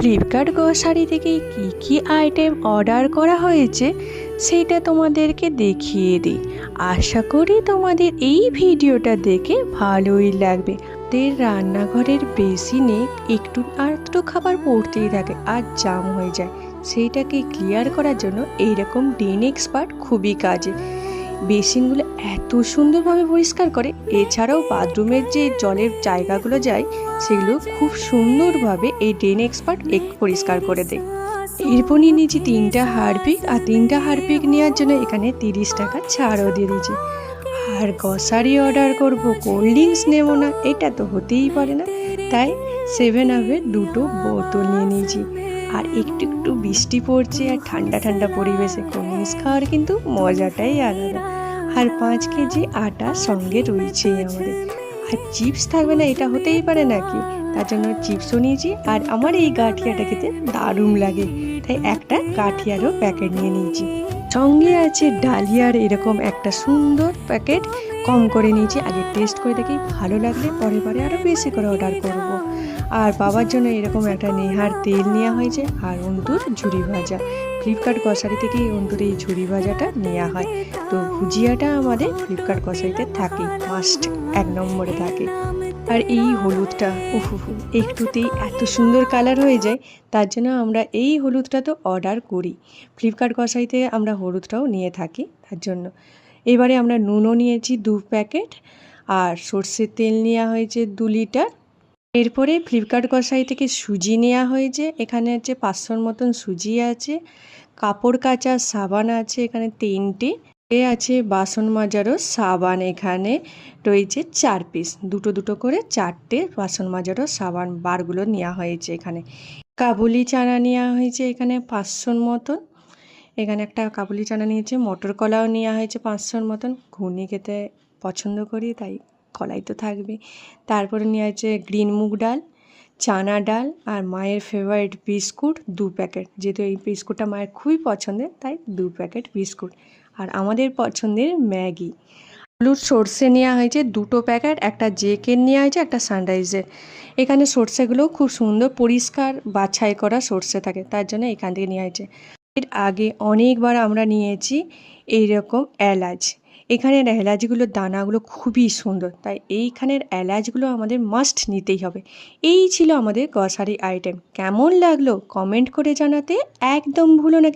Flipkart grocery থেকে কি item order করা হয়েছে সেটা তোমাদেরকে দেখিয়ে দিই। আশা করি তোমাদের এই ভিডিওটা দেখে ভালোই লাগবে। রান্নাঘরের বেসিনে একটু আধটু খাবার পড়তেই থাকে আর জাম হয়ে যায়, সেইটাকে ক্লিয়ার করার জন্য এইরকম ড্রেন এক্সপার্ট খুবই কাজে। বেসিনগুলো এত সুন্দরভাবে পরিষ্কার করে, এছাড়াও বাথরুমের যে জলের জায়গাগুলো যায় সেগুলো খুব সুন্দরভাবে এই ড্রেন এক্সপার্ট পরিষ্কার করে দেয়। এরপর নিয়ে নিয়েছি 3টা হারপিক, আর 3টা হারপিক নেওয়ার জন্য এখানে 30 টাকা ছাড়ও দিয়ে দিয়েছি। আর গ্রসারি অর্ডার করব, কোল্ড ড্রিঙ্কস নেবো না, এটা তো হতেই পারে না, তাই 7 আপের 2টো বোতল নিয়ে নিয়েছি। আর একটু বৃষ্টি পড়ছে আর ঠান্ডা ঠান্ডা পরিবেশে কোল্ড ড্রিঙ্কস খাওয়ার কিন্তু মজাটাই আলাদা। আর 5 কেজি আটা সঙ্গে রয়েছেই আমাদের। আর চিপস থাকবে না এটা হতেই পারে নাকি, তার জন্য চিপসও নিয়েছি। আর আমার এই গাঠিয়াটা খেতে দারুণ লাগে, তাই একটা গাঠিয়ারও প্যাকেট নিয়ে নিয়েছি। সঙ্গে আছে ডালিয়ার এরকম একটা সুন্দর প্যাকেট, কম করে নিয়েছি। আগে টেস্ট করে দেখি, ভালো লাগলে পরে আরও বেশি করে অর্ডার করব। আর বাবার জন্য এরকম একটা নেহার তেল নেওয়া হয়েছে, আর অন্তুর ঝুরি ভাজা। ফ্লিপকার্ট গ্রসারি থেকে অন্তুর এই ঝুরি ভাজাটা নেওয়া হয়। তো ভুজিয়াটা আমাদের ফ্লিপকার্ট গ্রসারিতে থাকে, মাস্ট 1 নম্বরে থাকে। আর এই হলুদটা একটুতেই এত সুন্দর কালার হয়ে যায়, তার জন্য আমরা এই হলুদটা তো অর্ডার করি। ফ্লিপকার্ট গ্রসারি থেকে আমরা হলুদটাও নিয়ে থাকি তার জন্য। এবারে আমরা নুনও নিয়েছি 2 প্যাকেট, আর সর্ষের তেল নেওয়া হয়েছে 2 লিটার। এরপরে ফ্লিপকার্ট গ্রসারি থেকে সুজি নেওয়া হয়েছে, এখানে হচ্ছে 500 মতন সুজি আছে। কাপড় কাচার সাবান আছে এখানে 3টে। আছে বাসন মাজারও সাবান, এখানে রয়েছে 4 পিস, দুটো করে 4টে বাসন মাজারও সাবান বারগুলো নেওয়া হয়েছে। এখানে কাবুলি চানা নেওয়া হয়েছে এখানে 500 মতন। এখানে একটা কাবুলি চানা নিয়েছে। মটর কলাও নেওয়া হয়েছে 500 মতন, ঘুগনি খেতে পছন্দ করি তাই কলাই তো থাকবে। তারপরে নেওয়া হয়েছে গ্রিন মুগ ডাল, চানা ডাল, আর মায়ের ফেভারিট বিস্কুট 2 প্যাকেট। যেহেতু এই বিস্কুটটা মায়ের খুবই পছন্দের তাই 2 প্যাকেট বিস্কুট। আর আমাদের পছন্দের ম্যাগি। হলুদ সর্ষে নেওয়া হয়েছে 2টো প্যাকেট, একটা জেকের নেওয়া হয়েছে, একটা সানরাইজের। এখানে সর্ষেগুলো খুব সুন্দর পরিষ্কার বাছাই করা সর্ষে থাকে, তার জন্য এখান থেকে নেওয়া হয়েছে। এর আগে অনেকবার আমরা নিয়েছি এইরকম এলাচ। এখানের এলাচগুলোর দানাগুলো খুবই সুন্দর, তাই এইখানের এলাচগুলো আমাদের মাস্ট নিতেই হবে। এই ছিল আমাদের গ্রসারি আইটেম। কেমন লাগলো কমেন্ট করে জানাতে একদম ভুলো না।